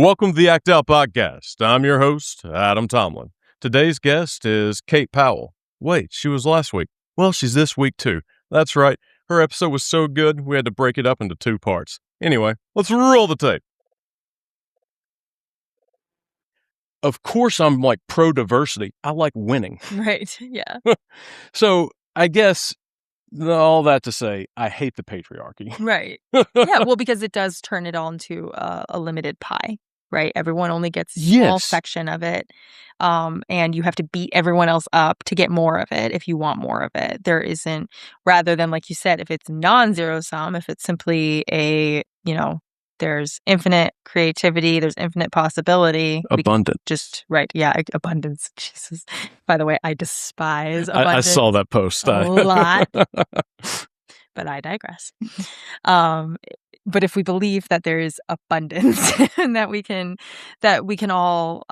Welcome to the Act Out Podcast. I'm your host, Adam Tomlin. Today's guest is Kate Powell. Wait, she was last week. Well, she's this week too. That's right. Her episode was so good, we had to break it up into 2 parts. Anyway, let's roll the tape. Of course, I'm like pro-diversity. I like winning. Right, yeah. So I guess all that to say, I hate the patriarchy. Right. Yeah, well, because it does turn it all into a limited pie, right? Everyone only gets a small section of it, and you have to beat everyone else up to get more of it if you want more of it. There isn't, rather than, like you said, if it's non-zero sum, if it's simply there's infinite creativity, there's infinite possibility. Abundance. Right, yeah, abundance. Jesus. By the way, I despise abundance. I saw that post. A lot. But I digress. But if we believe that there is abundance and that we can all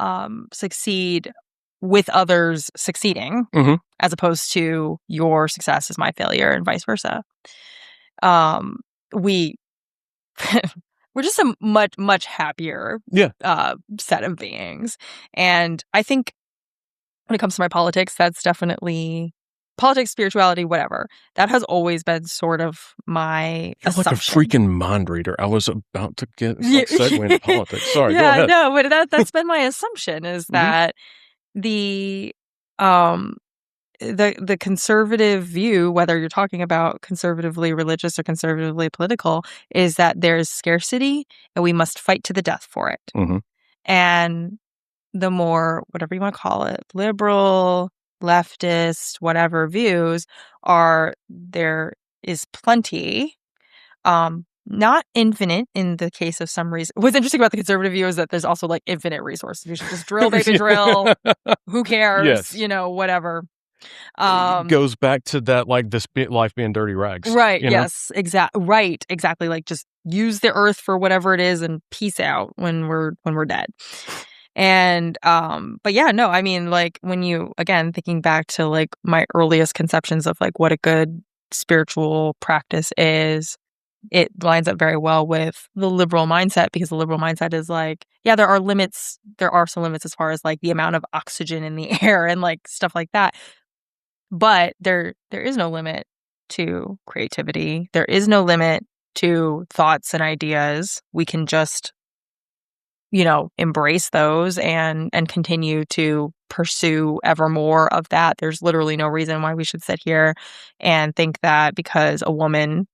succeed with others succeeding, as opposed to your success is my failure and vice versa, we're just a much happier set of beings. And I think when it comes to my politics, that's definitely politics, spirituality, whatever. That has always been sort of my assumption. Like a freaking mind reader. I was about to get segue into politics. Sorry, go ahead. No, but that's been my assumption is that the conservative view, whether you're talking about conservatively religious or conservatively political, is that there's scarcity and we must fight to the death for it. And the more, whatever you want to call it, liberal, leftist, whatever views are, there is plenty, not infinite in the case of some reason. What's interesting about the conservative view is that there's also like infinite resources. You should just drill, baby, drill. Who cares? Yes. Whatever. It goes back to that, like, this life being dirty rags. Right. Yes. Exactly. Like, just use the earth for whatever it is and peace out when we're dead. And but yeah, no, I mean, like, when you, again, thinking back to like my earliest conceptions of like what a good spiritual practice is, it lines up very well with the liberal mindset, because the liberal mindset is like, yeah, there are limits. There are some limits as far as like the amount of oxygen in the air and like stuff like that. But there is no limit to creativity. There is no limit to thoughts and ideas. We can just, embrace those and continue to pursue ever more of that. There's literally no reason why we should sit here and think that because a woman,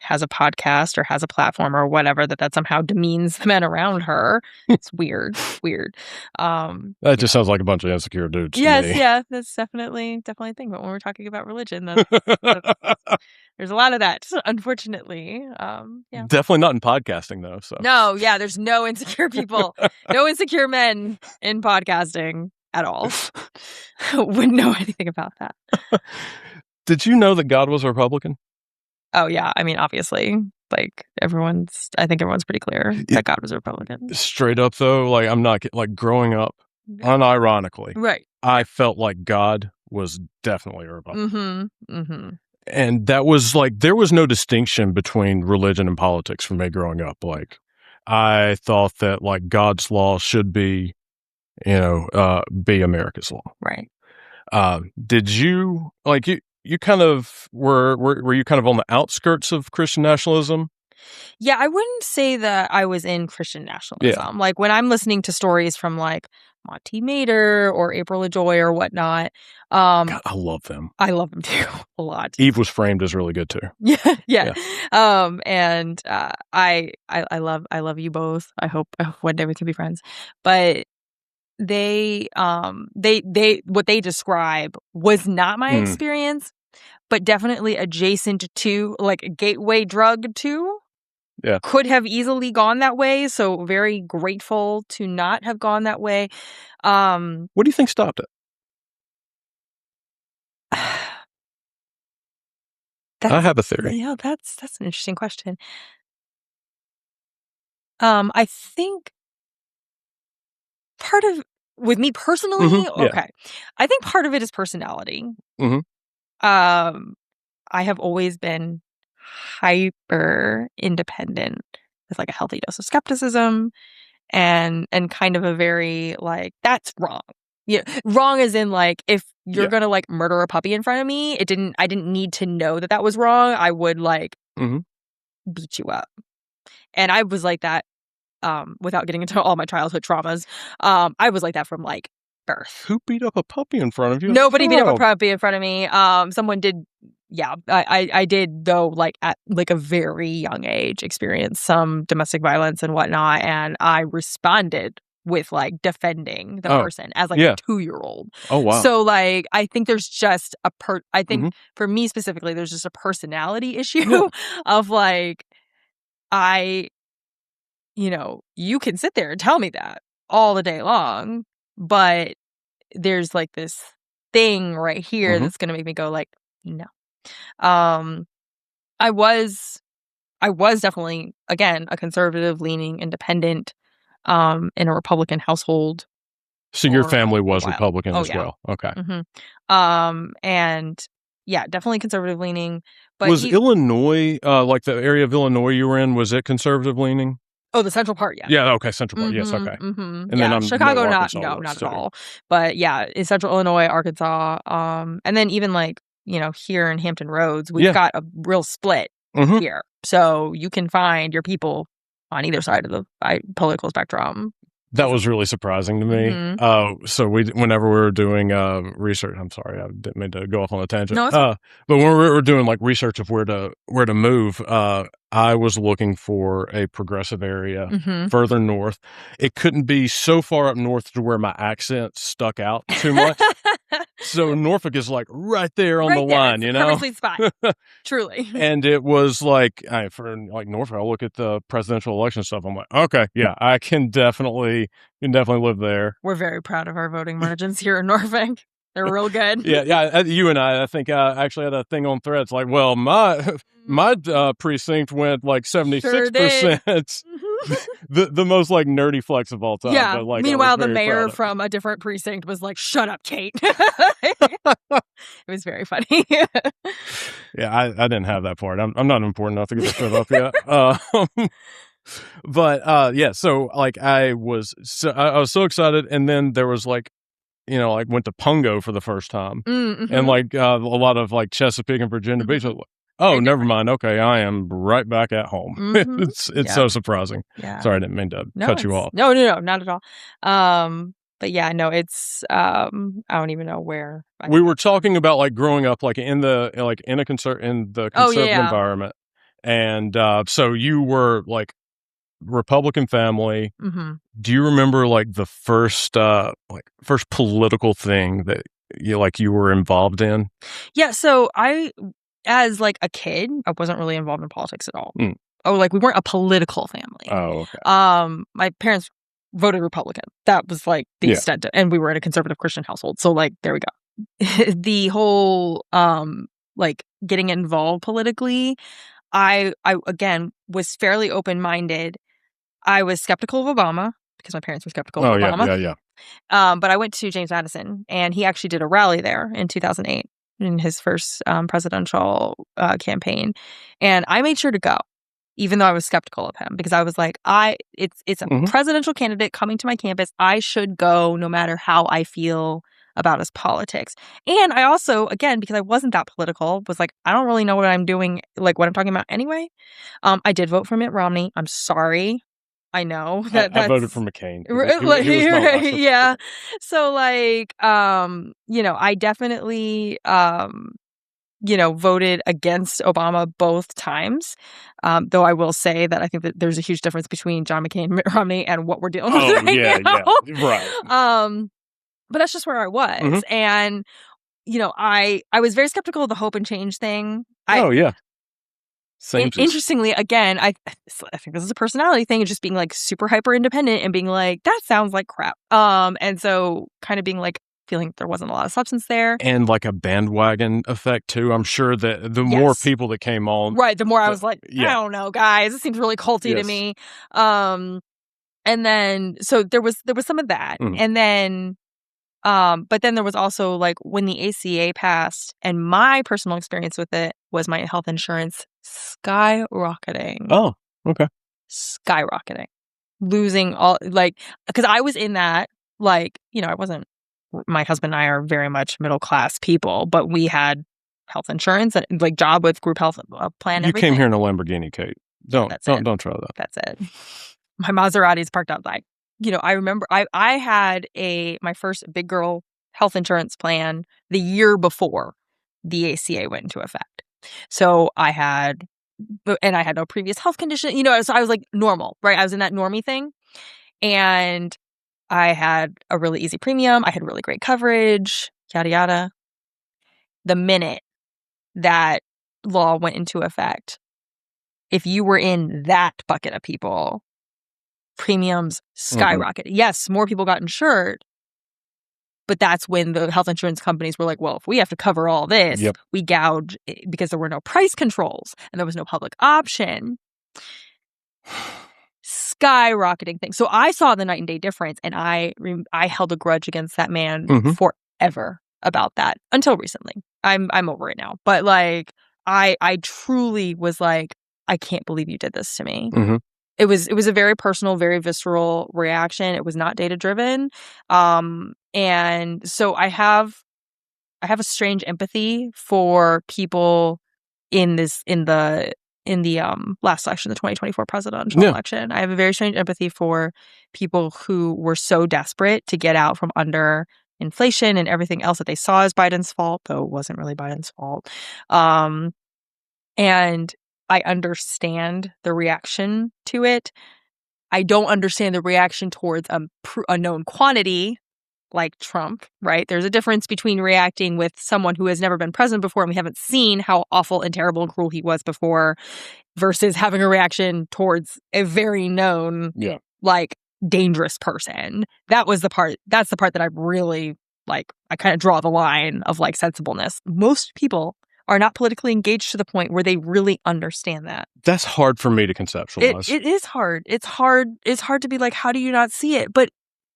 has a podcast or has a platform or whatever, that somehow demeans the men around her. It's weird. That just sounds like a bunch of insecure dudes. Yes, yeah, that's definitely a thing. But when we're talking about religion, there's a lot of that, unfortunately. Definitely not in podcasting, though. So no, yeah, there's no insecure people, no insecure men in podcasting at all. Wouldn't know anything about that. Did you know that God was a Republican? Oh, yeah. I mean, obviously, like I think everyone's pretty clear that God was a Republican. Straight up, though, like, I'm not, like, growing up, unironically, right, I felt like God was definitely a Republican. And that was like, there was no distinction between religion and politics for me growing up. Like, I thought that like God's law should be, be America's law. Right. Did you like you kind of were you kind of on the outskirts of Christian nationalism? Yeah, I wouldn't say that I was in Christian nationalism. Yeah. Like when I'm listening to stories from like Monty Mater or April LaJoy or whatnot. God, I love them. I love them too a lot. Eve Was Framed is really good too. Yeah. And I love you both. I hope one day we can be friends. But they what they describe was not my experience, but definitely adjacent to, like, a gateway drug to. Yeah. Could have easily gone that way, so very grateful to not have gone that way. What do you think stopped it? I have a theory. Yeah, that's an interesting question. I think part of, with me personally, okay, I think part of it is personality. I have always been hyper independent with like a healthy dose of skepticism and kind of a very like, that's wrong. Yeah, wrong as in like, if you're gonna like murder a puppy in front of me, I didn't need to know that was wrong. I would like beat you up. And I was like that, without getting into all my childhood traumas. I was like that from like birth. Who beat up a puppy in front of you? Nobody beat up a puppy in front of me. Someone did. Yeah, I did though. Like at like a very young age, experience some domestic violence and whatnot, and I responded with like defending the person as like a 2-year-old. Oh wow! So like I think there's just I think for me specifically, there's just a personality issue of like you can sit there and tell me that all the day long, but there's like this thing right here that's going to make me go like, no. I was definitely, again, a conservative leaning independent, in a Republican household. So your family was Republican as well. Okay. And yeah, definitely conservative leaning. But was Illinois, like the area of Illinois you were in, was it conservative leaning? Oh, the central part, yeah. Yeah, okay, central part, yes, okay. And then Chicago, not at all. But yeah, in central Illinois, Arkansas, and then even like, here in Hampton Roads, we've got a real split here. So you can find your people on either side of the political spectrum. That was really surprising to me. So whenever we were doing research, I'm sorry, I didn't mean to go off on a tangent. No, but when we were doing like research of where to move, I was looking for a progressive area further north. It couldn't be so far up north to where my accent stuck out too much. So Norfolk is like right there on the line, it's a perfect sweet spot, truly. And it was like, for like Norfolk, I look at the presidential election stuff. I'm like, okay, yeah, I can definitely live there. We're very proud of our voting margins here in Norfolk. They're real good. Yeah. You and I think I actually had a thing on Threads like, well, my precinct went like 76%. The most like nerdy flex of all time. Yeah. But, like, meanwhile, the mayor from a different precinct was like, "Shut up, Kate." It was very funny. Yeah, I didn't have that part. I'm not important enough to get to shut up yet. But yeah, so like I was so excited, and then there was like, like went to Pungo for the first time, and like a lot of like Chesapeake and Virginia Beach. I was like, oh, never mind. Okay, I am right back at home. It's so surprising. Yeah. Sorry, I didn't mean to cut you off. No, not at all. But yeah, no, it's I don't even know where. We were talking about like growing up like in the conservative environment, and so you were like Republican family. Do you remember like the first political thing that you were involved in? Yeah, so as like a kid, I wasn't really involved in politics at all. Oh, like we weren't a political family. Oh, okay. My parents voted Republican. That was like the extent and we were in a conservative Christian household. So like there we go. The whole like getting involved politically, I again was fairly open-minded. I was skeptical of Obama because my parents were skeptical of Obama. Yeah. But I went to James Madison, and he actually did a rally there in 2008 in his first presidential campaign, and I made sure to go, even though I was skeptical of him, because I was like, it's a presidential candidate coming to my campus. I should go, no matter how I feel about his politics. And I also, again, because I wasn't that political, was like, I don't really know what I'm doing, like what I'm talking about anyway. I did vote for Mitt Romney. I'm sorry. I know that I voted for McCain. Yeah. So like, I definitely, voted against Obama both times. Though I will say that I think that there's a huge difference between John McCain and Mitt Romney and what we're dealing with right now. Yeah, right. But that's just where I was. And, I was very skeptical of the hope and change thing. Interestingly, again, I think this is a personality thing, of just being like super hyper independent and being like, that sounds like crap. And so kind of being like, feeling there wasn't a lot of substance there. And like a bandwagon effect too. I'm sure that the more people that came on. Right. The more I was like, I don't know, guys, it seems really culty to me. And then, so there was some of that. And then, but then there was also like when the ACA passed, and my personal experience with it was my health insurance skyrocketing. Oh, okay. skyrocketing, losing all, like, because I was in that, like, you know, my husband and I are very much middle class people, but we had health insurance and like job with group health plan. You everything. came here in a Lamborghini, Kate. Don't try that. That's it. My Maserati's parked outside. You know, I remember I had my first big girl health insurance plan the year before the ACA went into effect. So I had no previous health condition, you know, so I was like normal, right? I was in that normie thing. And I had a really easy premium. I had really great coverage, yada, yada. The minute that law went into effect, if you were in that bucket of people, premiums skyrocketed. Yes, more people got insured, but that's when the health insurance companies were like, well, if we have to cover all this, we gouge, because there were no price controls and there was no public option. Skyrocketing things. So I saw the night and day difference, and I held a grudge against that man forever about that until recently. I'm over it now, but like I truly was like, I can't believe you did this to me. It was a very personal, very visceral reaction. It was not data driven, and so I have a strange empathy for people in the last election, the 2024 presidential election. I have a very strange empathy for people who were so desperate to get out from under inflation and everything else that they saw as Biden's fault, though it wasn't really Biden's fault. And I understand the reaction to it. I don't understand the reaction towards a known quantity like Trump, right? There's a difference between reacting with someone who has never been president before and we haven't seen how awful and terrible and cruel he was before, versus having a reaction towards a very known, like, dangerous person. That's the part that I really, like, I kind of draw the line of, like, sensibleness. Most people are not politically engaged to the point where they really understand that. That's hard for me to conceptualize. It is hard. It's hard to be like, how do you not see it? But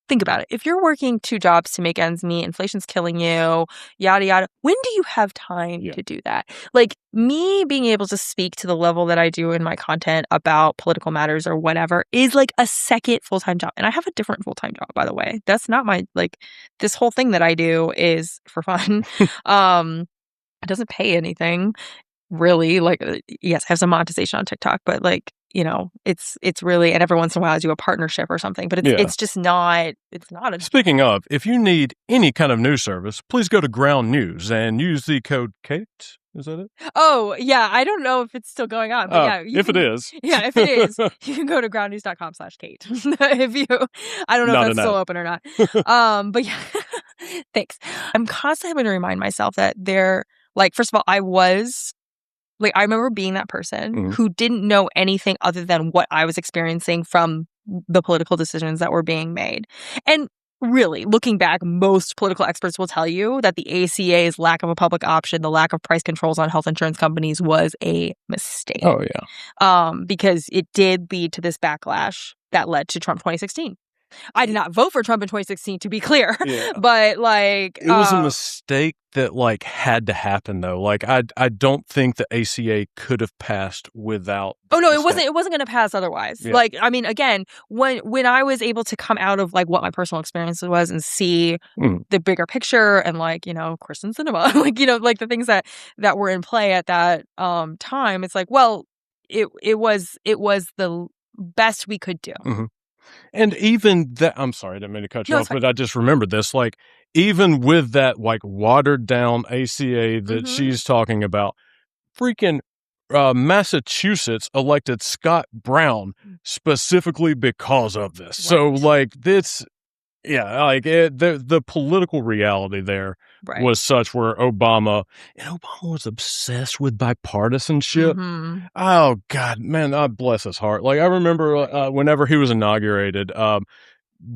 think about it. If you're working 2 jobs to make ends meet, inflation's killing you, yada, yada, when do you have time to do that? Like, me being able to speak to the level that I do in my content about political matters or whatever is like a second full-time job. And I have a different full-time job, by the way. That's not my, like, this whole thing that I do is for fun. It doesn't pay anything, really. Like, yes, I have some monetization on TikTok, but, like, you know, it's really, and every once in a while I do a partnership or something, but it's just not, it's not a... Speaking of, if you need any kind of news service, please go to Ground News and use the code Kate. Is that it? Oh, yeah. I don't know if it's still going on, but if it is. Yeah, if it is, you can go to groundnews.com/Kate. I don't know if that's still open or not. But yeah, thanks. I'm constantly having to remind myself that like, first of all, I remember being that person who didn't know anything other than what I was experiencing from the political decisions that were being made. And really, looking back, most political experts will tell you that the ACA's lack of a public option, the lack of price controls on health insurance companies was a mistake. Oh, yeah. Because it did lead to this backlash that led to Trump 2016. I did not vote for Trump in 2016, to be clear. But, like... It was a mistake that, like, had to happen, though. Like, I don't think the ACA could have passed without... Oh, no, it wasn't going to pass otherwise. Like, I mean, again, when I was able to come out of, like, what my personal experience was and see the bigger picture and, like, you know, Christian cinema, like, you know, like, the things that were in play at that time, it's like, well, it was the best we could do. And even that, I'm sorry, I didn't mean to cut you off, but I just remembered this. Like, even with that, like, watered down ACA that she's talking about, freaking Massachusetts elected Scott Brown specifically because of this. Right. So, like, this, like, the political reality there was such where Obama was obsessed with bipartisanship. Oh, God, man, bless his heart. Like, I remember whenever he was inaugurated,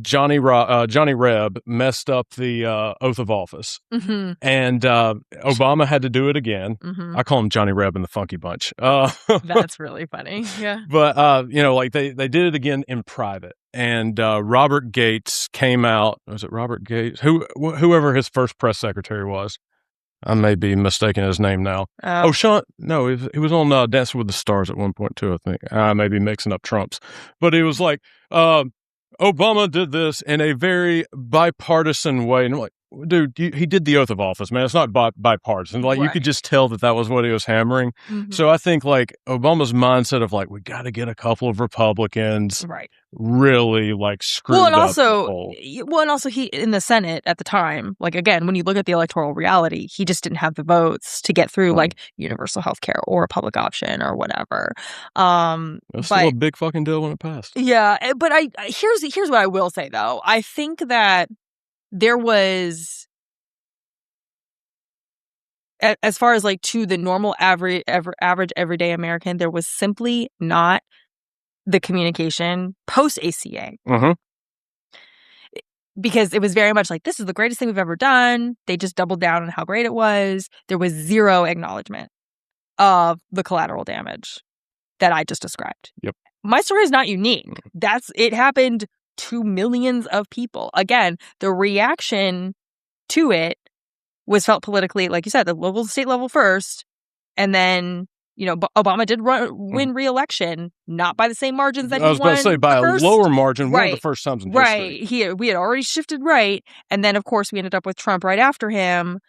Johnny Reb messed up the oath of office, and Obama had to do it again. I call him Johnny Reb and the Funky Bunch. That's really funny. Yeah, but you know, like they did it again in private, and Robert Gates came out. Was it Robert Gates? Whoever his first press secretary was. I may be mistaking his name now. Oh, Sean. No, he was on Dancing with the Stars at one point too, I think. I may be mixing up Trump's. But he was like, Obama did this in a very bipartisan way. And I'm like, dude, he did the oath of office, man. It's not bipartisan. Like, you could just tell that was what he was hammering. Mm-hmm. So I think, like, Obama's mindset of, like, we got to get a couple of Republicans really, like, screwed up. And also he, in the Senate at the time, like, again, when you look at the electoral reality, he just didn't have the votes to get through, like, universal health care or a public option or whatever. It's still a big fucking deal when it passed. Yeah, but here's what I will say, though. I think that there was, as far as like to the normal average everyday American, there was simply not the communication post ACA. Mm-hmm. Because it was very much like, this is the greatest thing we've ever done. They just doubled down on how great it was. There was zero acknowledgement of the collateral damage that I just described. Yep. My story is not unique. It happened to millions of people. Again, the reaction to it was felt politically, like you said, the local, state level first, and then, you know, Obama did win re-election, not by the same margins that he won. I was about to say, by a lower margin, one of the first times in history. We had already shifted right, and then, of course, we ended up with Trump right after him,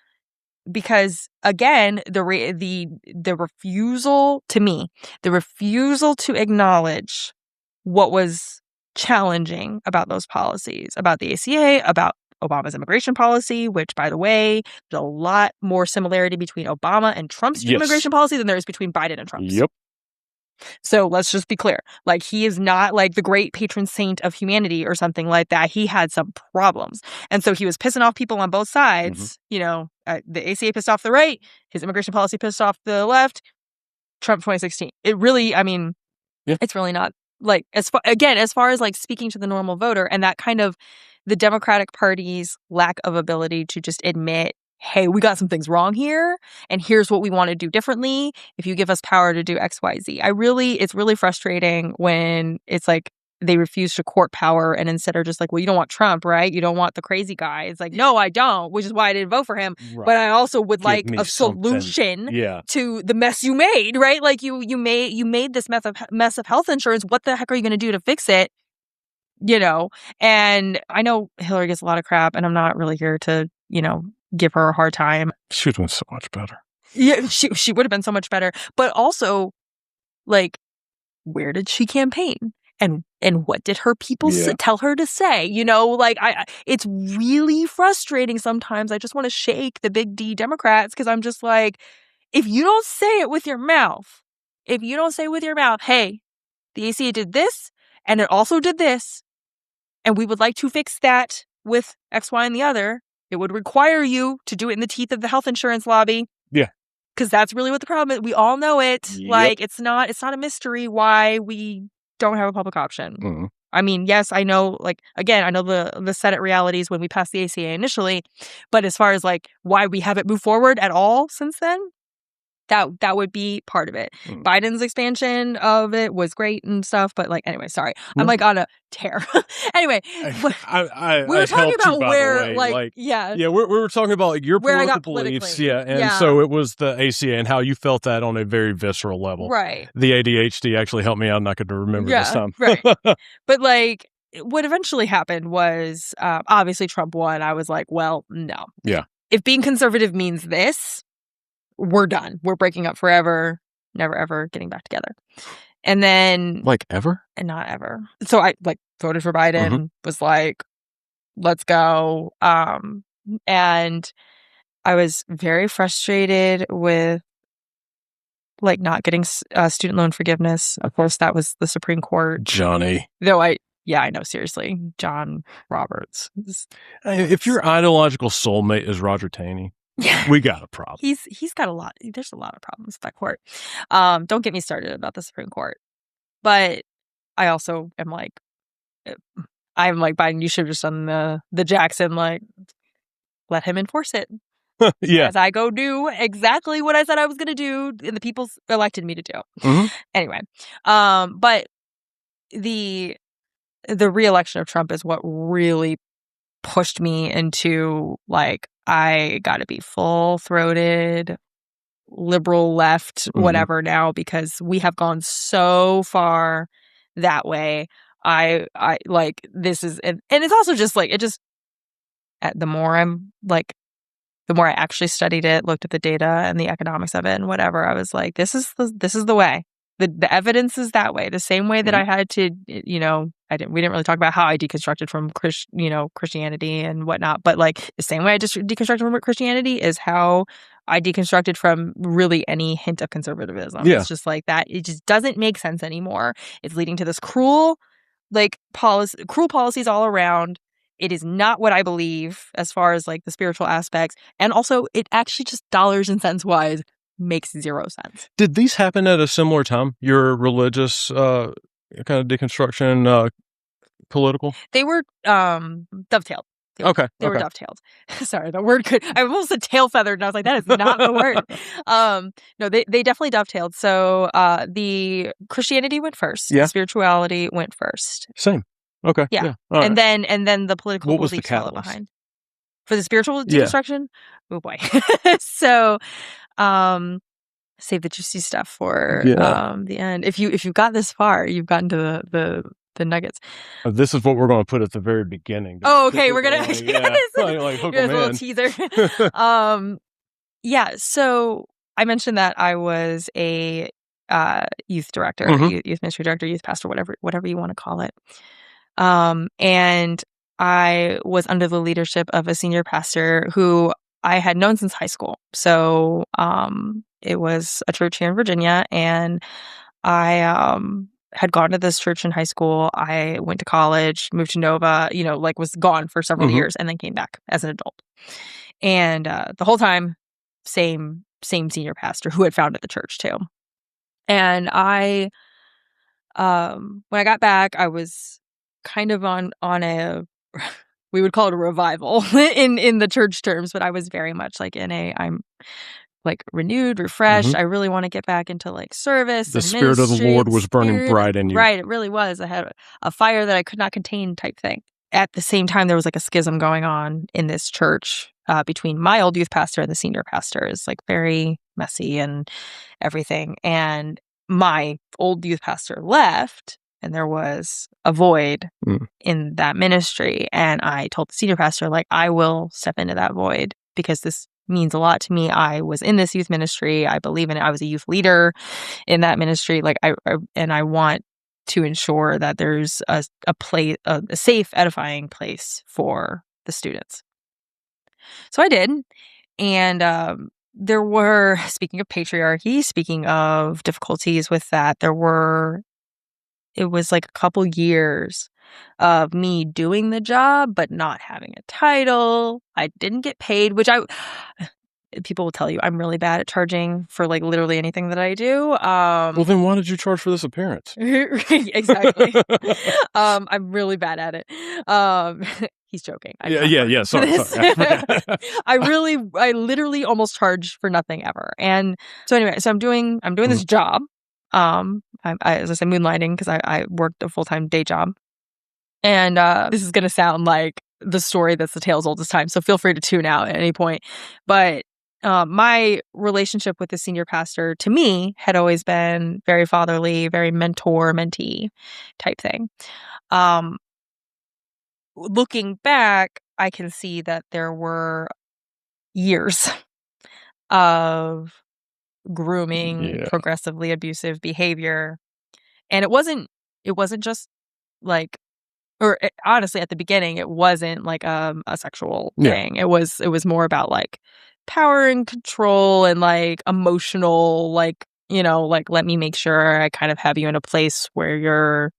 because, again, the refusal, to me, the refusal to acknowledge what was challenging about those policies, about the ACA, about Obama's immigration policy, which, by the way, there's a lot more similarity between Obama and Trump's immigration policy than there is between Biden and Trump's. Yep. So let's just be clear. Like, he is not like the great patron saint of humanity or something like that. He had some problems. And so he was pissing off people on both sides. Mm-hmm. You know, the ACA pissed off the right. His immigration policy pissed off the left. Trump 2016. It really, I mean, it's really not. Like, as far as like speaking to the normal voter, and that kind of the Democratic Party's lack of ability to just admit, hey, we got some things wrong here, and here's what we want to do differently if you give us power to do X, Y, Z. It's really frustrating when it's like they refuse to court power and instead are just like, well, you don't want Trump, right? You don't want the crazy guy. It's like, no, I don't, which is why I didn't vote for him. Right. But I also would like a solution to the mess you made, right? Like you made this mess of health insurance. What the heck are you going to do to fix it? You know, and I know Hillary gets a lot of crap, and I'm not really here to, you know, give her a hard time. She would have been so much better. Yeah, she would have been so much better. But also, like, where did she campaign? And what did her people tell her to say? You know, like, it's really frustrating sometimes. I just want to shake the big D Democrats, because I'm just like, if you don't say it with your mouth, hey, the ACA did this, and it also did this, and we would like to fix that with X, Y, and the other, it would require you to do it in the teeth of the health insurance lobby. Yeah. Because that's really what the problem is. We all know it. Yep. Like, it's not a mystery why we don't have a public option. Mm-hmm. I mean, yes, I know, like, again, I know the Senate realities when we passed the ACA initially, but as far as, like, why we haven't moved forward at all since then, that would be part of it. Mm. Biden's expansion of it was great and stuff, but, like, anyway, sorry. I'm, like, on a tear. Anyway, we were talking about where, like, we were talking about, like, your political beliefs, and so it was the ACA and how you felt that on a very visceral level. Right. The ADHD actually helped me out, and I could remember this time. Right. But, like, what eventually happened was, obviously Trump won. I was like, well, no. Yeah. If being conservative means this, we're done. We're breaking up forever, never ever getting back together. And then, like, ever? And not ever. So I, like, voted for Biden, was like, let's go. And I was very frustrated with, like, not getting student loan forgiveness. Of course, that was the Supreme Court. Johnny. Though I know, seriously. John Roberts. If your ideological soulmate is Roger Taney, we got a problem. He's got a lot. There's a lot of problems with that court. Don't get me started about the Supreme Court. But I also am like, Biden, you should have just done the Jackson, like, let him enforce it. Yeah. As I go do exactly what I said I was going to do, and the people elected me to do. Mm-hmm. Anyway, but the re-election of Trump is what really pushed me into, like, I got to be full-throated, liberal left, whatever now, because we have gone so far that way. I like, this is, and it's also just like, it just, the more I actually studied it, looked at the data and the economics of it and whatever, I was like, this is the way. The evidence is that way. The same way that I had to, we didn't really talk about how I deconstructed from Christianity and whatnot, but like the same way I just deconstructed from Christianity is how I deconstructed from really any hint of conservatism. Yeah. It's just like that. It just doesn't make sense anymore. It's leading to this cruel policies all around. It is not what I believe as far as like the spiritual aspects. And also it actually just dollars and cents wise makes zero sense. Did these happen at a similar time? Your religious kind of deconstruction, political? They were dovetailed. They were dovetailed. Sorry, the word could, I almost said tail feathered and I was like, that is not the word. No, they definitely dovetailed. So the Christianity went first. Yeah. The spirituality went first. Same. Okay. Yeah. All and right. then the political what was the beliefs followed catalyst behind. For the spiritual deconstruction? Oh boy. So save the juicy stuff for the end. If you got this far, you've gotten to the nuggets. This is what we're going to put at the very beginning. Oh, okay. We're gonna like hook here's them a little in. teaser. Yeah. So I mentioned that I was a youth director, youth ministry director, youth pastor, whatever you want to call it. And I was under the leadership of a senior pastor who I had known since high school. So it was a church here in Virginia, and I had gone to this church in high school. I went to college, moved to Nova, was gone for several years, and then came back as an adult. And the whole time, same senior pastor who had founded the church too. And I, when I got back, I was kind of on a we would call it a revival in the church terms, but I was very much like I'm like renewed, refreshed. I really want to get back into like service. The Spirit of the Lord was burning bright in you. Right, it really was. I had a fire that I could not contain type thing. At the same time, there was like a schism going on in this church between my old youth pastor and the senior pastor. It's like very messy and everything. And my old youth pastor left, and there was a void in that ministry. And I told the senior pastor, like, I will step into that void because this means a lot to me. I was in this youth ministry. I believe in it. I was a youth leader in that ministry. Like, I want to ensure that there's a safe, edifying place for the students. So I did. And there were, speaking of patriarchy, speaking of difficulties with that, it was like a couple years of me doing the job, but not having a title. I didn't get paid, which people will tell you I'm really bad at charging for like literally anything that I do. Well, then why did you charge for this appearance? Exactly. I'm really bad at it. He's joking. Yeah. Sorry. I literally almost charge for nothing ever. And so anyway, I'm doing this job. As I said, moonlighting because I worked a full-time day job. And this is going to sound like the story that's the tale's oldest time, so feel free to tune out at any point. But my relationship with the senior pastor, to me, had always been very fatherly, very mentor-mentee type thing. Looking back, I can see that there were years of grooming, progressively abusive behavior. And it wasn't just like, honestly, at the beginning, it wasn't like a sexual thing. It was more about like power and control and like emotional, like, like, let me make sure I kind of have you in a place where you're,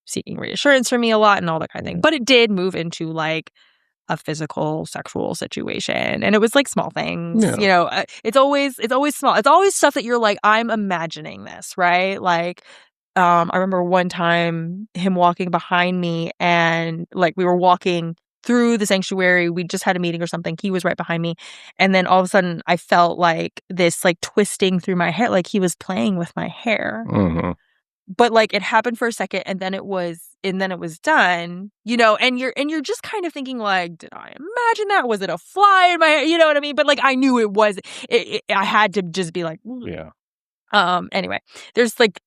seeking reassurance from me a lot and all that kind of thing. But it did move into like a physical sexual situation, and it was like small things. It's always small. It's always stuff that you're like, I'm imagining this, right? Like I remember one time him walking behind me, and like we were walking through the sanctuary, we just had a meeting or something, he was right behind me, and then all of a sudden I felt like this like twisting through my hair, like he was playing with my hair. but like it happened for a second and then it was done, and you're just kind of thinking like, did I imagine that? Was it a fly in my head? You know what I mean? But like I knew I had to just be like, Yeah. Anyway, there's like,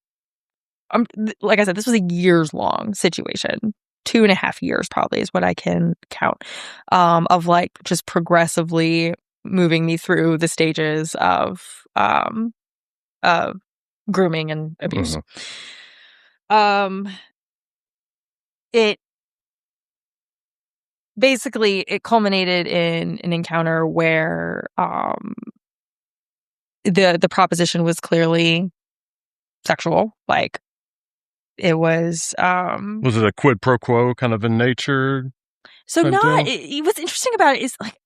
like I said, this was a years long situation. 2.5 years probably is what I can count, of like just progressively moving me through the stages of grooming and abuse. It basically culminated in an encounter where the proposition was clearly sexual. Like it was Was it a quid pro quo kind of in nature so type not deal? what's interesting about it is like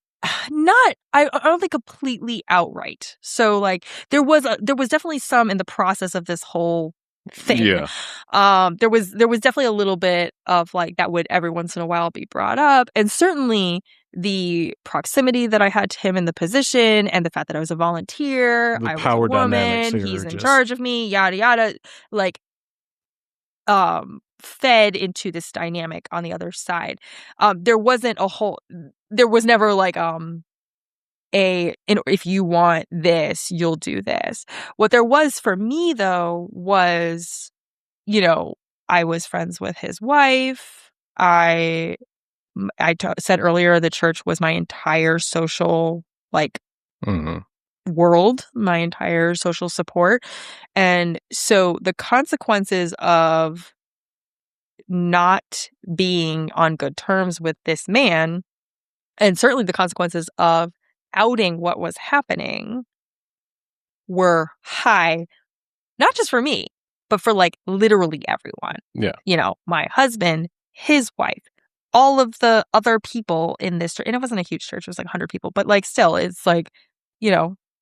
not I don't think completely outright. So like there was definitely some in the process of this whole thing. Yeah. There was definitely a little bit of like that would every once in a while be brought up, and certainly the proximity that I had to him in the position and the fact that I was a volunteer, The I was a power dynamics woman, here he's are in just charge of me, yada yada, like fed into this dynamic on the other side. There was never like if you want this, you'll do this. What there was for me though was, I was friends with his wife. Said earlier the church was my entire social like world, my entire social support. And so the consequences of not being on good terms with this man, and certainly the consequences of outing what was happening, were high, not just for me, but for like literally everyone. Yeah. My husband, his wife, all of the other people in this church. And it wasn't a huge church, it was like 100 people, but like still, it's like,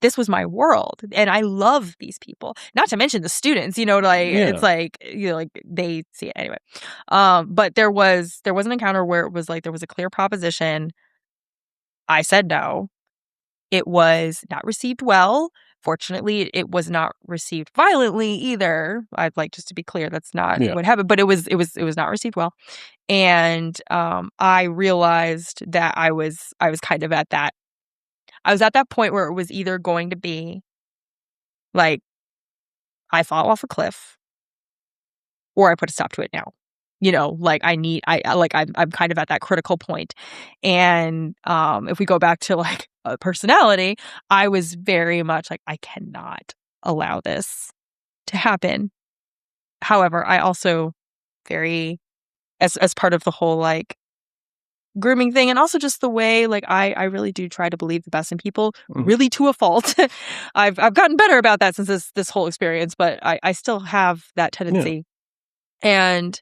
this was my world. And I love these people. Not to mention the students, like it's like, like they see it anyway. But there was an encounter where it was like there was a clear proposition. I said no. It was not received well. Fortunately, it was not received violently either. I'd like just to be clear, that's not Yeah. what happened, but it was not received well. And I realized that I was kind of at that. I was at that point where it was either going to be like I fall off a cliff or I put a stop to it now. Like I'm kind of at that critical point. And if we go back to like a personality, I was very much like, I cannot allow this to happen. However, I also as part of the whole like grooming thing, and also just the way like I really do try to believe the best in people, really to a fault. I've gotten better about that since this whole experience, but I still have that tendency. Yeah. And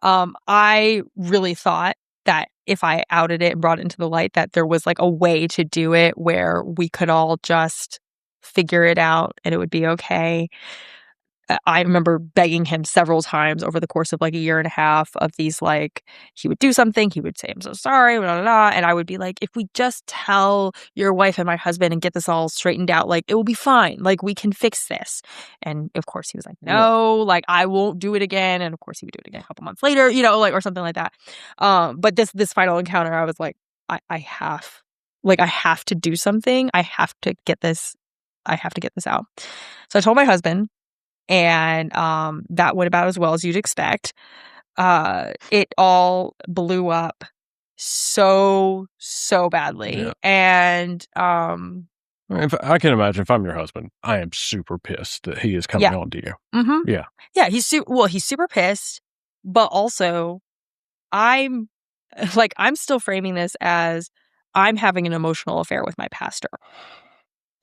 I really thought that if I outed it and brought it into the light, that there was like a way to do it where we could all just figure it out and it would be okay. I remember begging him several times over the course of like a year and a half of these, like, he would do something, he would say, I'm so sorry, blah, blah, blah. And I would be like, if we just tell your wife and my husband and get this all straightened out, like, it will be fine. Like, we can fix this. And of course he was like, no, like, I won't do it again. And of course he would do it again a couple months later, like, or something like that. But this final encounter, I was like, I have to do something. I have to get this out. So I told my husband. And that went about as well as you'd expect. It all blew up so badly. Yeah. And I can imagine if I'm your husband, I am super pissed that he is coming on to you. Mm-hmm. Yeah, he's super pissed, but also I'm still framing this as I'm having an emotional affair with my pastor.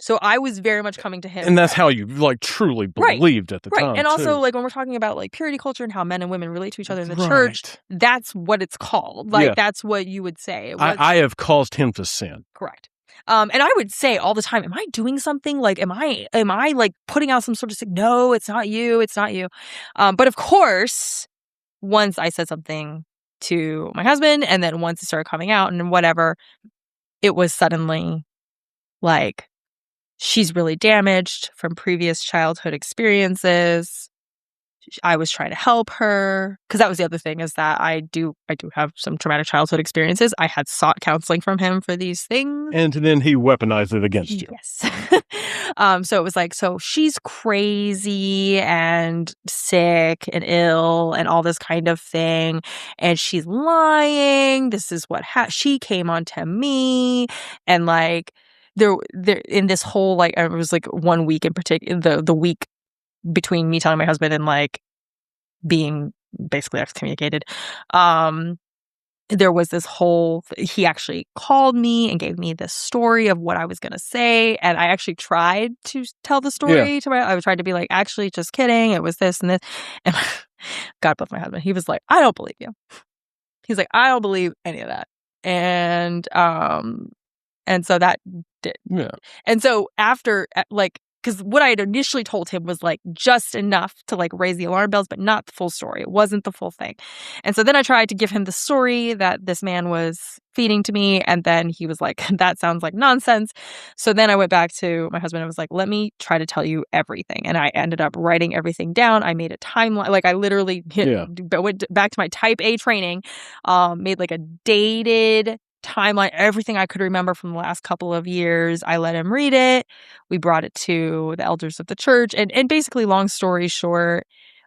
So I was very much coming to him. And that's how you like truly believed at the time. And also like when we're talking about like purity culture and how men and women relate to each other in the church, that's what it's called. Like that's what you would say. I have caused him to sin. Correct. And I would say all the time, am I doing something? Like, am I like putting out some sort of no, it's not you. It's not you. But of course, once I said something to my husband and then once it started coming out and whatever, it was suddenly like, she's really damaged from previous childhood experiences. I was trying to help her, because that was the other thing, is that I do have some traumatic childhood experiences. I had sought counseling from him for these things. And then he weaponized it against you. Yes. So it was like, so she's crazy and sick and ill and all this kind of thing. And she's lying. This is what she came on to me. And like, there in this whole, like, it was like 1 week in particular, the week between me telling my husband and like being basically excommunicated, there was this whole he actually called me and gave me this story of what I was going to say, and I actually tried to tell the story to I was trying to be like, actually, just kidding, it was this and this. And God bless my husband, he was like, I don't believe you. He's like, I don't believe any of that. And so that did. Yeah. And so after, like, because what I had initially told him was like just enough to like raise the alarm bells, but not the full story. It wasn't the full thing. And so then I tried to give him the story that this man was feeding to me. And then he was like, that sounds like nonsense. So then I went back to my husband and was like, let me try to tell you everything. And I ended up writing everything down. I made a timeline. Like, I literally went back to my type A training, made like a dated timeline, everything I could remember from the last couple of years. I let him read it. We brought it to the elders of the church. And basically, long story short,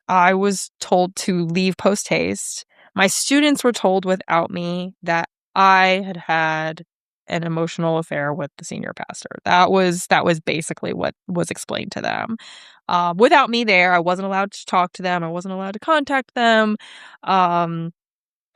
I was told to leave post haste. My students were told without me that I had had an emotional affair with the senior pastor. That was basically what was explained to them. Without me there, I wasn't allowed to talk to them. I wasn't allowed to contact them.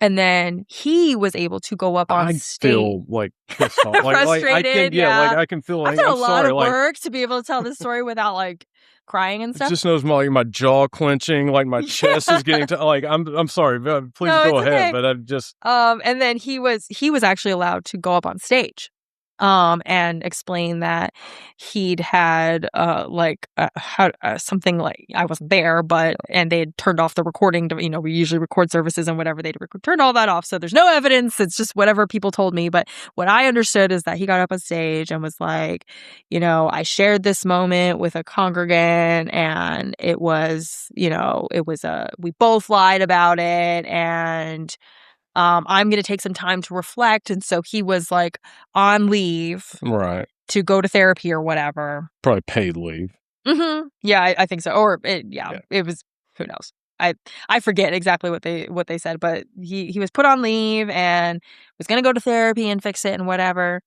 And then he was able to go up on stage. I feel like pissed off. Frustrated. I can feel like I've done a lot sorry, of work to be able to tell this story without like crying and stuff. It just knows my jaw clenching, like my chest is getting to like I'm sorry, please go ahead. Okay. But I'm just and then he was actually allowed to go up on stage. And explain that he'd had something like, I wasn't there, but and they had turned off the recording. We usually record services and whatever, they'd turned all that off, so there's no evidence. It's just whatever people told me. But what I understood is that he got up on stage and was like, I shared this moment with a congregant, and it was, we both lied about it, and I'm going to take some time to reflect. And so he was like on leave, right, to go to therapy or whatever. Probably paid leave. Mm-hmm. Yeah, I think so. Or it was, who knows? I forget exactly what they said, but he was put on leave and was going to go to therapy and fix it and whatever.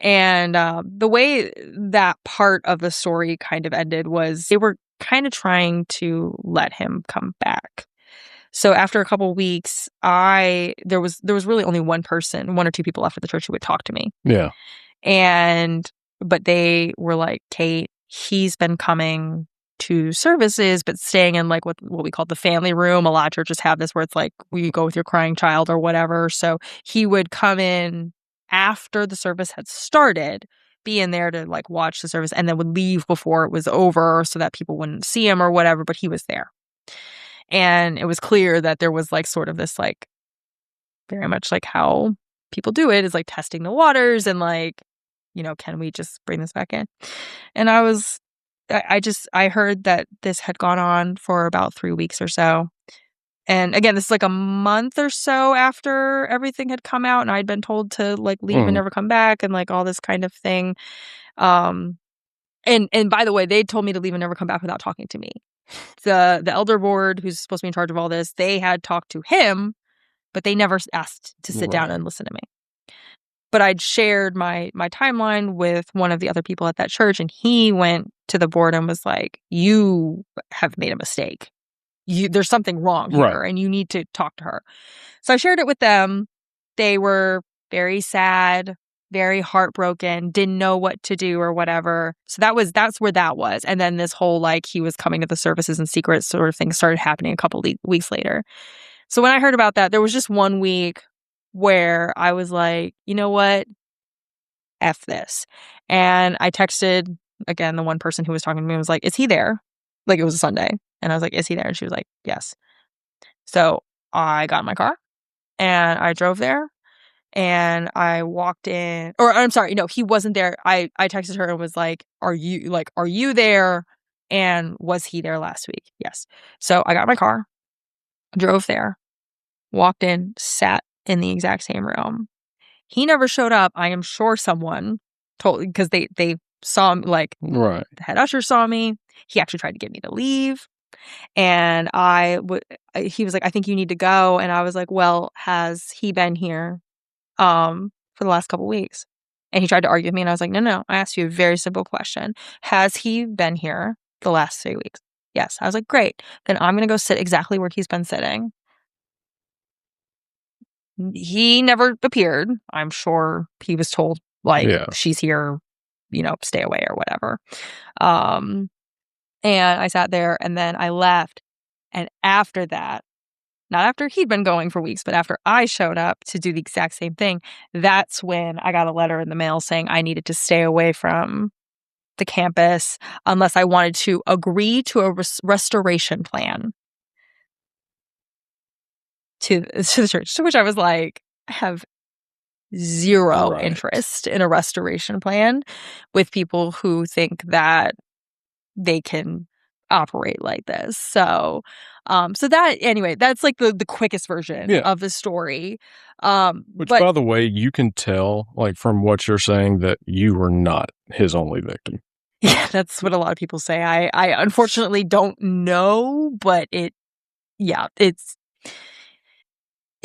And the way that part of the story kind of ended was they were kind of trying to let him come back. So after a couple of weeks, there was really only one or two people left at the church who would talk to me. Yeah. But they were like, Kate, he's been coming to services, but staying in like what we call the family room. A lot of churches have this where it's like, you go with your crying child or whatever. So he would come in after the service had started, be in there to like watch the service, and then would leave before it was over so that people wouldn't see him or whatever, but he was there. And it was clear that there was like sort of this like very much like how people do it, is like testing the waters and like, can we just bring this back in? And I heard that this had gone on for about 3 weeks or so. And again, this is like a month or so after everything had come out and I'd been told to like leave and never come back and like all this kind of thing. And by the way, they told me to leave and never come back without talking to me. The elder board, who's supposed to be in charge of all this, they had talked to him, but they never asked to sit down and listen to me. But I'd shared my timeline with one of the other people at that church, and he went to the board and was like, you have made a mistake. There's something wrong here, and you need to talk to her. So I shared it with them. They were very sad, very heartbroken, didn't know what to do or whatever. So that's where that was. And then this whole like he was coming to the services in secret sort of thing started happening a couple weeks later. So when I heard about that, there was just 1 week where I was like, you know what? F this. And I texted, again, the one person who was talking to me and was like, is he there? Like, it was a Sunday. And I was like, is he there? And she was like, yes. So I got in my car and I drove there. And I walked in, or I'm sorry, no, he wasn't there. I texted her and was like, are you there? And was he there last week? Yes. So I got my car, drove there, walked in, sat in the exact same room. He never showed up. I am sure someone told, because they saw him, like, Right. the head usher saw me. He actually tried to get me to leave. And he was like, I think you need to go. And I was like, well, has he been here for the last couple weeks? And he tried to argue with me. And I was like, no, I asked you a very simple question. Has he been here the last 3 weeks? Yes. I was like, great. Then I'm going to go sit exactly where he's been sitting. He never appeared. I'm sure he was told, like, she's here, stay away or whatever. And I sat there and then I left. And after that, not after he'd been going for weeks, but after I showed up to do the exact same thing, that's when I got a letter in the mail saying I needed to stay away from the campus unless I wanted to agree to a restoration plan to the church, to which I was like, I have zero interest in a restoration plan with people who think that they can operate like this. So that, anyway, that's like the quickest version of the story. Which, by the way, you can tell, like, from what you're saying, that you were not his only victim. Yeah, that's what a lot of people say. I unfortunately don't know, but it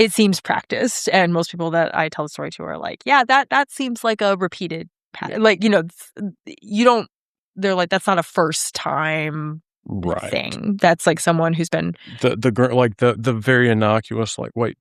seems practiced, and most people that I tell the story to are like, yeah, that seems like a repeated pattern. Like, you don't. They're like, that's not a first time thing. That's like someone who's been the very innocuous, like, wait,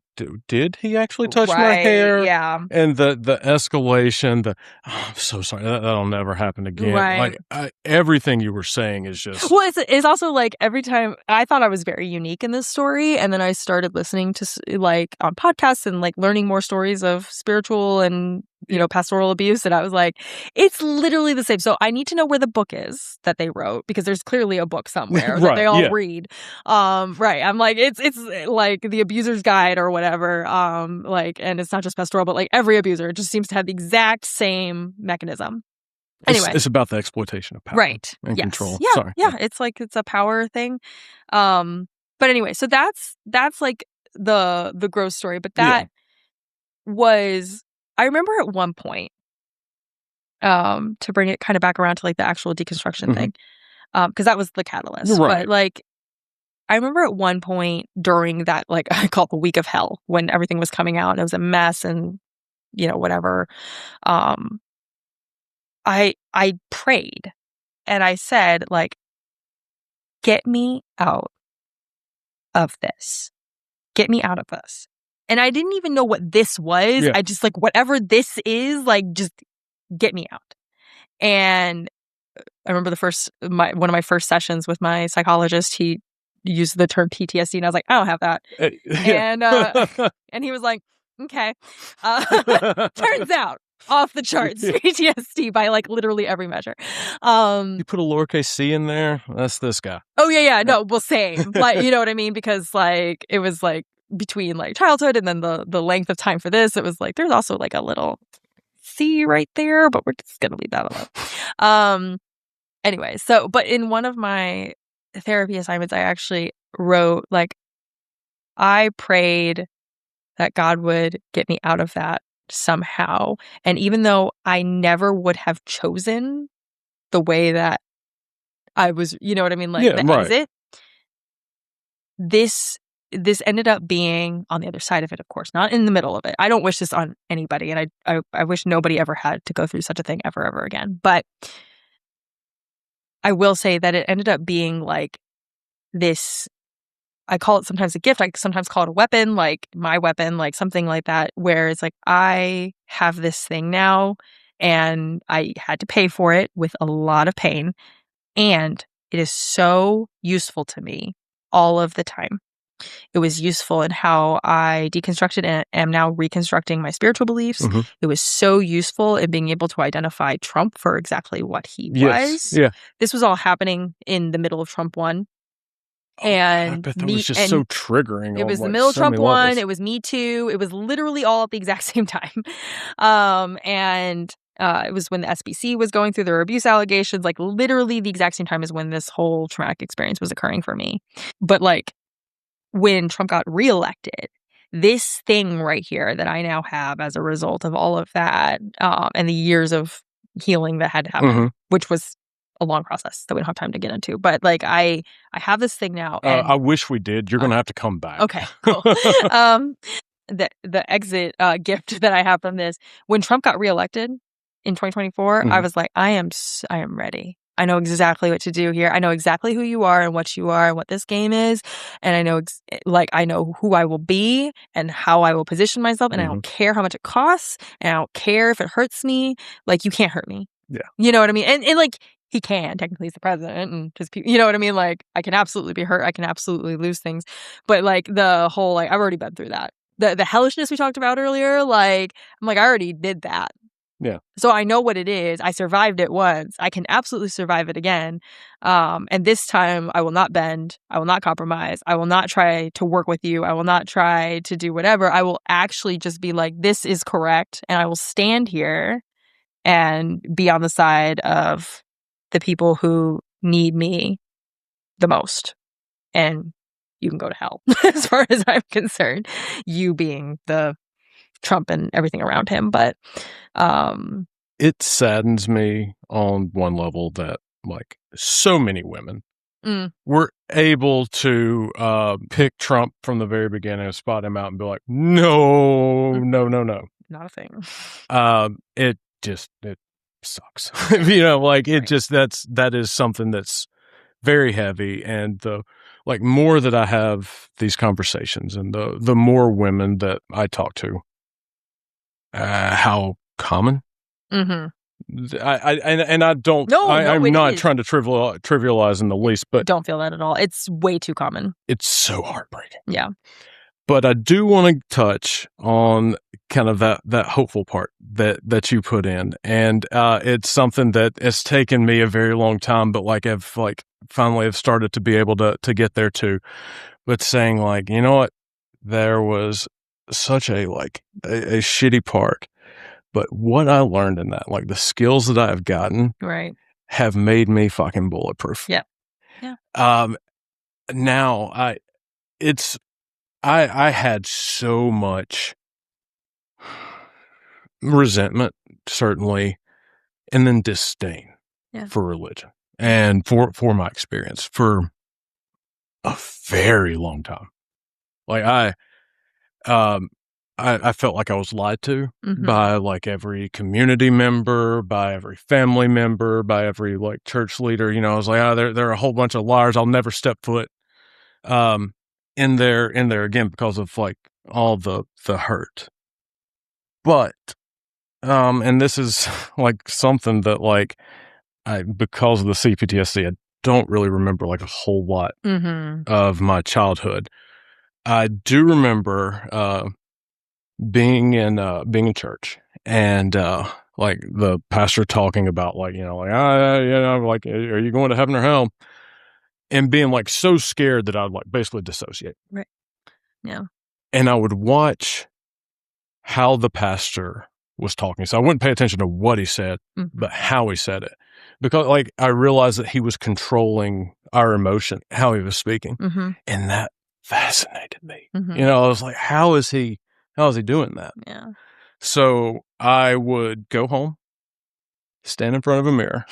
did he actually touch my hair? Yeah. And the escalation, I'm so sorry, that'll never happen again. Right. Like, everything you were saying is just... Well, it's also like every time I thought I was very unique in this story, and then I started listening to, like, on podcasts and, like, learning more stories of spiritual and, pastoral abuse, and I was like, it's literally the same. So I need to know where the book is that they wrote, because there's clearly a book somewhere that they all read. Right. I'm like, it's like the abuser's guide or whatever. Like, and it's not just pastoral, but like every abuser just seems to have the exact same mechanism. Anyway, it's about the exploitation of power, right? And control. Yeah, Sorry. Yeah. It's like, it's a power thing. But anyway, so that's like the gross story. But that was, I remember at one point, to bring it kind of back around to like the actual deconstruction thing, because that was the catalyst. Right. But like, I remember at one point during that, like, I call it the week of hell, when everything was coming out and it was a mess and, whatever. I prayed and I said, like, get me out of this. Get me out of this. And I didn't even know what this was. I just, like, whatever this is, like, just get me out. And I remember one of my first sessions with my psychologist, he used the term PTSD, and I was like, I don't have that. And he was like, okay. Turns out, off the charts, PTSD by, like, literally every measure. You put a lowercase c in there, that's this guy. Oh, yeah. No, well, same. Like, you know what I mean? Because, like, it was, like, between, like, childhood and then the length of time for this, it was like, there's also, like, a little C right there, but we're just gonna leave that alone. Anyway, so, but in one of my therapy assignments, I actually wrote, like, I prayed that God would get me out of that somehow. And even though I never would have chosen the way that I was, you know what I mean? Like, the exit, this ended up being on the other side of it, of course, not in the middle of it. I don't wish this on anybody, and I wish nobody ever had to go through such a thing ever again. But I will say that it ended up being like this, I call it sometimes a gift, I sometimes call it a weapon, like my weapon, like something like that, where it's like, I have this thing now and I had to pay for it with a lot of pain, and it is so useful to me all of the time. It was useful in how I deconstructed and am now reconstructing my spiritual beliefs. It was so useful in being able to identify Trump for exactly what he was. Yeah. This was all happening in the middle of Trump 1. And I bet that was just so triggering. It was the middle of Trump 1. It was Me Too. It was literally all at the exact same time. And It was when the SBC was going through their abuse allegations, like literally the exact same time as when this whole traumatic experience was occurring for me. But like when Trump got reelected, this thing right here that I now have as a result of all of that and the years of healing that had to happen, which was a long process that we don't have time to get into. But like I have this thing now. And, I wish we did. You're going to have to come back. Okay, cool. The exit gift that I have from this, when Trump got reelected in 2024, I was like, I am ready. I know exactly what to do here. I know exactly who you are and what you are and what this game is. And I know, I know who I will be and how I will position myself. And I don't care how much it costs. And I don't care if it hurts me. Like, you can't hurt me. Yeah. You know what I mean? And like, he can. Technically, he's the president. And just, you know what I mean? Like, I can absolutely be hurt. I can absolutely lose things. But like, the whole, like, I've already been through that. The hellishness we talked about earlier, like, I'm like, I already did that. Yeah. So I know what it is. I survived it once. I can absolutely survive it again. And this time I will not bend. I will not compromise. I will not try to work with you. I will not try to do whatever. I will actually just be like, this is correct. And I will stand here and be on the side of the people who need me the most. And you can go to hell as far as I'm concerned. You being the Trump and everything around him. But it saddens me on one level that like so many women were able to pick Trump from the very beginning and spot him out and be like, no. Not a thing. It sucks. You know, like it just that is something that's very heavy. And the like more that I have these conversations and the more women that I talk to, how common. I don't. No, I'm not trying to trivialize in the least, but don't feel that at all. It's way too common. It's so heartbreaking. Yeah. But I do want to touch on kind of that hopeful part that you put in, and it's something that has taken me a very long time, but like I've like finally have started to be able to get there too. But saying like, you know what, there was such a shitty part, but what I learned in that, like the skills that I have gotten, right, have made me fucking bulletproof. Yeah. Now I had so much resentment, certainly, and then disdain for religion and for my experience for a very long time. Like I felt like I was lied to by like every community member, by every family member, by every like church leader. You know, I was like, there are a whole bunch of liars. I'll never step foot in there again because of like all the hurt. But and this is like something that like because of the CPTSD, I don't really remember like a whole lot of my childhood. I do remember being in church and like the pastor talking about like, you know, like like, are you going to heaven or hell? And being like so scared that I would like basically dissociate. Right. Yeah. And I would watch how the pastor was talking. So I wouldn't pay attention to what he said, but how he said it. Because like I realized that he was controlling our emotion, how he was speaking. And that fascinated me. You know, I was like, how is he doing that? Yeah. So I would go home, stand in front of a mirror,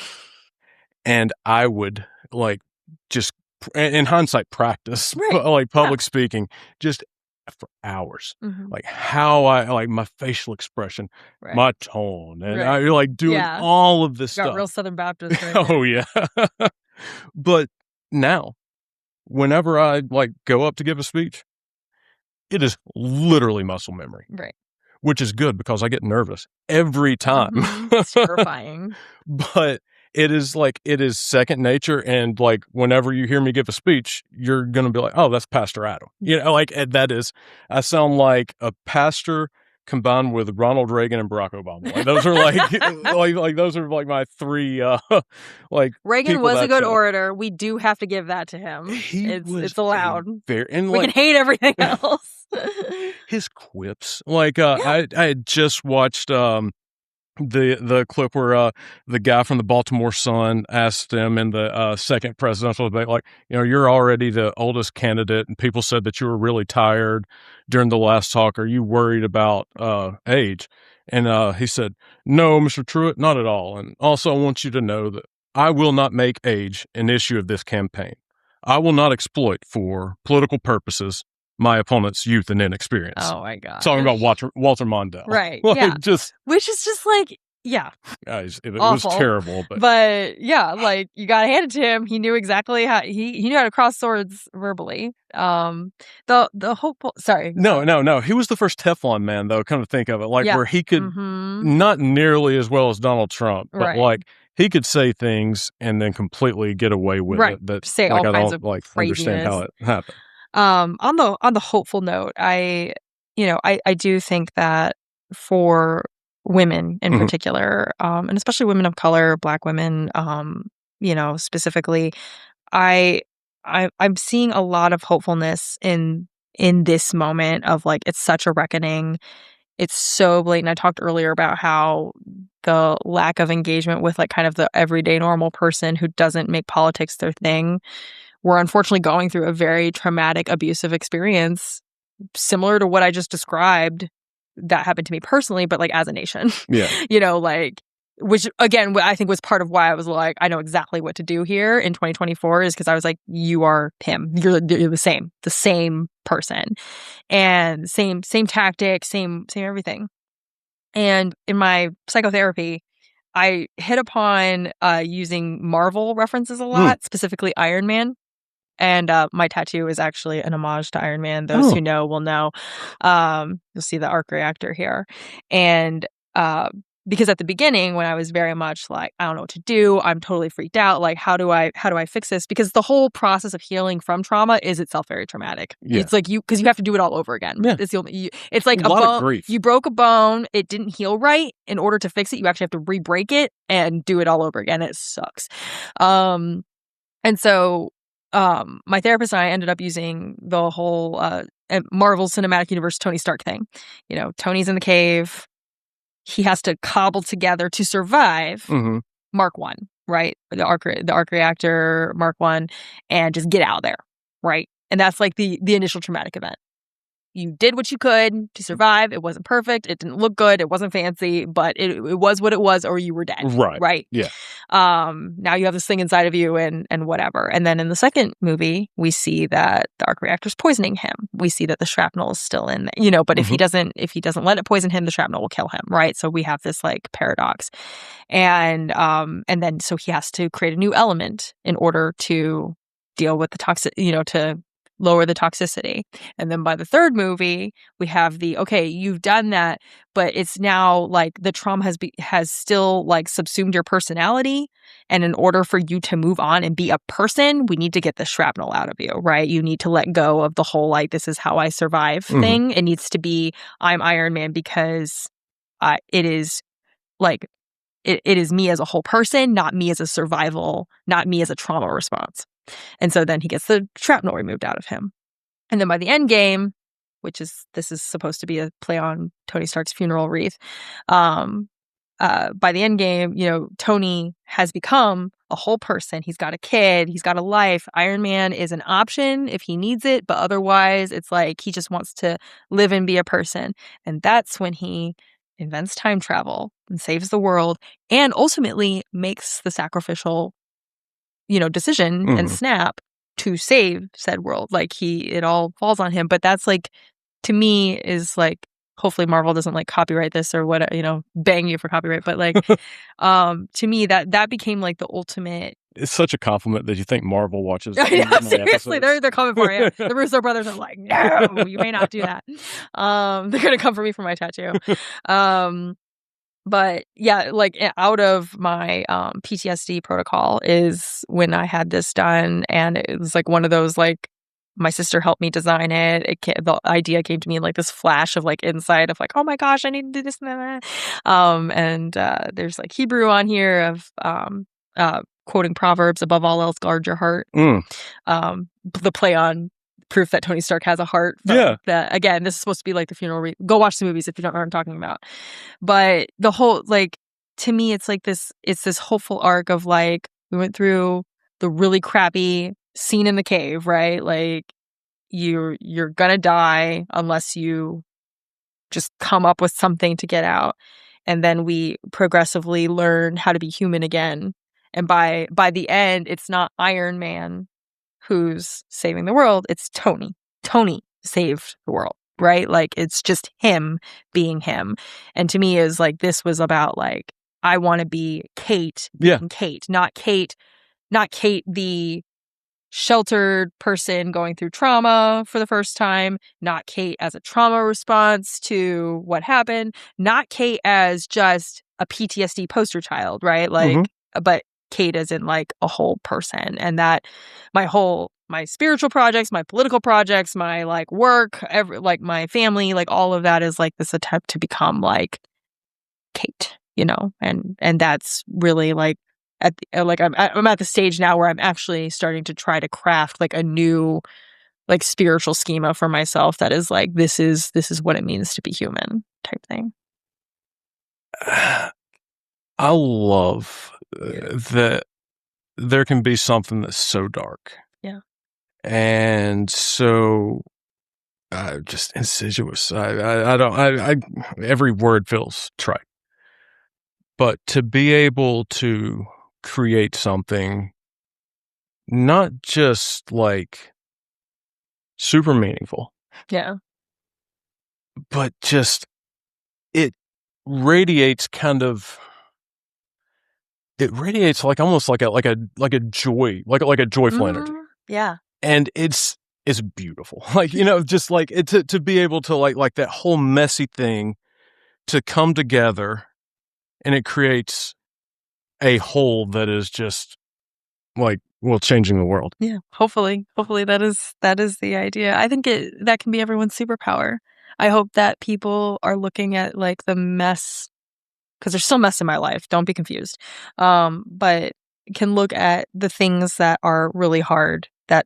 and I would like just in hindsight practice like public speaking just for hours. Like how I like my facial expression, my tone, and I like doing all of this stuff. Real Southern Baptist. Oh yeah. But now whenever I like go up to give a speech, it is literally muscle memory. Right. Which is good because I get nervous every time. It's terrifying. But it is second nature. And like, whenever you hear me give a speech, you're going to be like, oh, that's Pastor Adam. You know, like I sound like a pastor combined with Ronald Reagan and Barack Obama. Like, those are like, those are like my three, like Reagan was a good orator. We do have to give that to him. It's allowed. We can hate everything else. His quips. Like, I had just watched, the clip where the guy from the Baltimore Sun asked him in the second presidential debate, like, you're already the oldest candidate, and people said that you were really tired during the last talk. Are you worried about age? And he said, "No, Mr. Truitt, not at all. And also, I want you to know that I will not make age an issue of this campaign. I will not exploit for political purposes my opponent's youth and inexperience." Oh my god! Talking about Walter Mondale, right? Like, yeah, just which is just like, yeah, it was terrible. But yeah, like, you gotta hand it to him. He knew exactly how he knew how to cross swords verbally. The hopeful. Sorry, no. He was the first Teflon man, though. Come to think of it, like, where he could not nearly as well as Donald Trump, but like, he could say things and then completely get away with it. That say like, all kinds of understand how it happened. On the hopeful note, I do think that for women in particular, and especially women of color, Black women, specifically, I'm seeing a lot of hopefulness in this moment of, like, it's such a reckoning. It's so blatant. I talked earlier about how the lack of engagement with, like, kind of the everyday normal person who doesn't make politics their thing. We're unfortunately going through a very traumatic, abusive experience similar to what I just described that happened to me personally, but, like, as a nation. Yeah. Like, which, again, I think was part of why I was like, I know exactly what to do here in 2024, is because I was like, you are him. You're the same person. And same tactic, same everything. And in my psychotherapy, I hit upon using Marvel references a lot, specifically Iron Man. And my tattoo is actually an homage to Iron Man. Those who know will know. You'll see the arc reactor here. And because at the beginning, when I was very much like, I don't know what to do, I'm totally freaked out. Like, how do I fix this? Because the whole process of healing from trauma is itself very traumatic. Yeah. It's like because you have to do it all over again. Yeah. It's like a lot of grief. You broke a bone, it didn't heal right. In order to fix it, you actually have to re-break it and do it all over again. It sucks. And so my therapist and I ended up using the whole Marvel Cinematic Universe Tony Stark thing. Tony's in the cave. He has to cobble together to survive Mark 1, right? The arc reactor, Mark 1, and just get out of there, right? And that's like the initial traumatic event. You did what you could to survive. It wasn't perfect. It didn't look good. It wasn't fancy, but it was what it was, or you were dead. Right. Yeah. Now you have this thing inside of you and whatever. And then in the second movie, we see that the arc reactor's poisoning him. We see that the shrapnel is still in there, but if he doesn't let it poison him, the shrapnel will kill him. Right. So we have this, like, paradox. And then so he has to create a new element in order to deal with the toxic, to lower the toxicity. And then by the third movie, we have okay, you've done that, but it's now like the trauma has still, like, subsumed your personality. And in order for you to move on and be a person, we need to get the shrapnel out of you, right? You need to let go of the whole, like, this is how I survive thing. It needs to be, I'm Iron Man because it is like, it is me as a whole person, not me as a survival, not me as a trauma response. And so then he gets the shrapnel removed out of him. And then by the end game, this is supposed to be a play on Tony Stark's funeral wreath. By the end game, Tony has become a whole person. He's got a kid. He's got a life. Iron Man is an option if he needs it. But otherwise, it's like he just wants to live and be a person. And that's when he invents time travel and saves the world and ultimately makes the sacrificial decision and snap to save said world. Like, it all falls on him. But that's, like, to me, is like, hopefully Marvel doesn't, like, copyright this or what, bang you for copyright. But, like, to me, that became, like, the ultimate. It's such a compliment that you think Marvel watches. Seriously, they're coming for you. The Russo brothers are like, no, you may not do that. They're gonna come for me for my tattoo. But yeah, like, out of my PTSD protocol is when I had this done, and it was like one of those, like, my sister helped me design it. The idea came to me in, like, this flash of, like, insight of, like, oh my gosh, I need to do this and that. There's, like, Hebrew on here of quoting Proverbs, above all else, guard your heart. The play on proof that Tony Stark has a heart. That, again, this is supposed to be like the funeral. Go watch the movies if you don't know what I'm talking about. But the whole, like, to me, it's like it's this hopeful arc of like, we went through the really crappy scene in the cave, right? Like, you're gonna die unless you just come up with something to get out. And then we progressively learn how to be human again. And by the end, it's not Iron Man who's saving the world, it's Tony. Tony saved the world, right? Like, it's just him being him. And to me, is like, this was about like, I want to be Kate being Kate, not Kate the sheltered person going through trauma for the first time, not Kate as a trauma response to what happened, not Kate as just a PTSD poster child, right? Like, but Kate as in like a whole person. And that my spiritual projects, my political projects, my like work, like my family, like all of that is like this attempt to become like Kate, you know? And that's really like, I'm at the stage now where I'm actually starting to try to craft like a new like spiritual schema for myself that is like, this is what it means to be human type thing. I love that there can be something that's so dark. Yeah. And so just insidious. Every word feels trite. But to be able to create something not just like super meaningful. Yeah. But just it radiates like almost like a joy, like a joyful energy. Yeah. And it's beautiful. Like, you know, just like it to be able to like that whole messy thing to come together, and it creates a whole that is just like, well, changing the world. Yeah. Hopefully that is the idea. I think that can be everyone's superpower. I hope that people are looking at like the mess, because there's still mess in my life. Don't be confused. But can look at the things that are really hard, that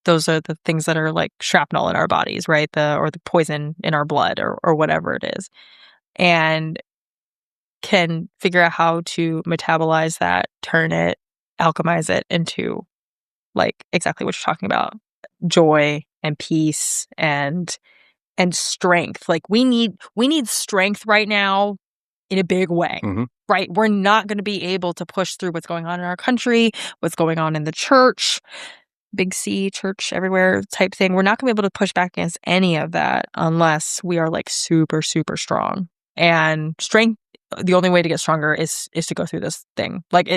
those are the things that are like shrapnel in our bodies, right? Or the poison in our blood or whatever it is. And can figure out how to metabolize that, turn it, alchemize it into like exactly what you're talking about, joy and peace and strength. Like we need strength right now in a big way, right? We're not going to be able to push through what's going on in our country, what's going on in the church, big C, church everywhere type thing. We're not going to be able to push back against any of that unless we are like super, super strong. And strength, the only way to get stronger is to go through this thing. Like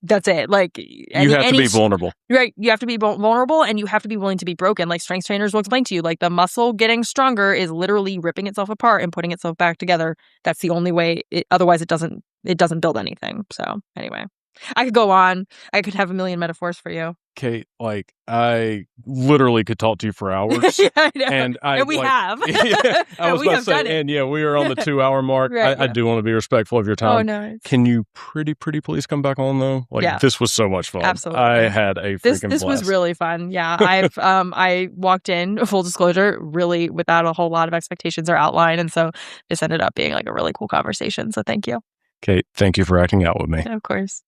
that's it. Like you have to be vulnerable, right? You have to be vulnerable, and you have to be willing to be broken. Like strength trainers will explain to you, like the muscle getting stronger is literally ripping itself apart and putting itself back together. That's the only way. Otherwise, it doesn't build anything. So anyway, I could go on. I could have a million metaphors for you, Kate. Like I literally could talk to you for hours. Yeah, I know. And we like, have. Yeah, I was we about have to say, done it. and yeah, we are on the 2 hour mark. Right, I do want to be respectful of your time. Oh no! Can you pretty please come back on though? Like this was so much fun. Absolutely, I had a freaking this blast. was really fun. Yeah, I walked in, full disclosure, really without a whole lot of expectations or outline, and so this ended up being like a really cool conversation. So thank you, Kate. Thank you for acting out with me. of course.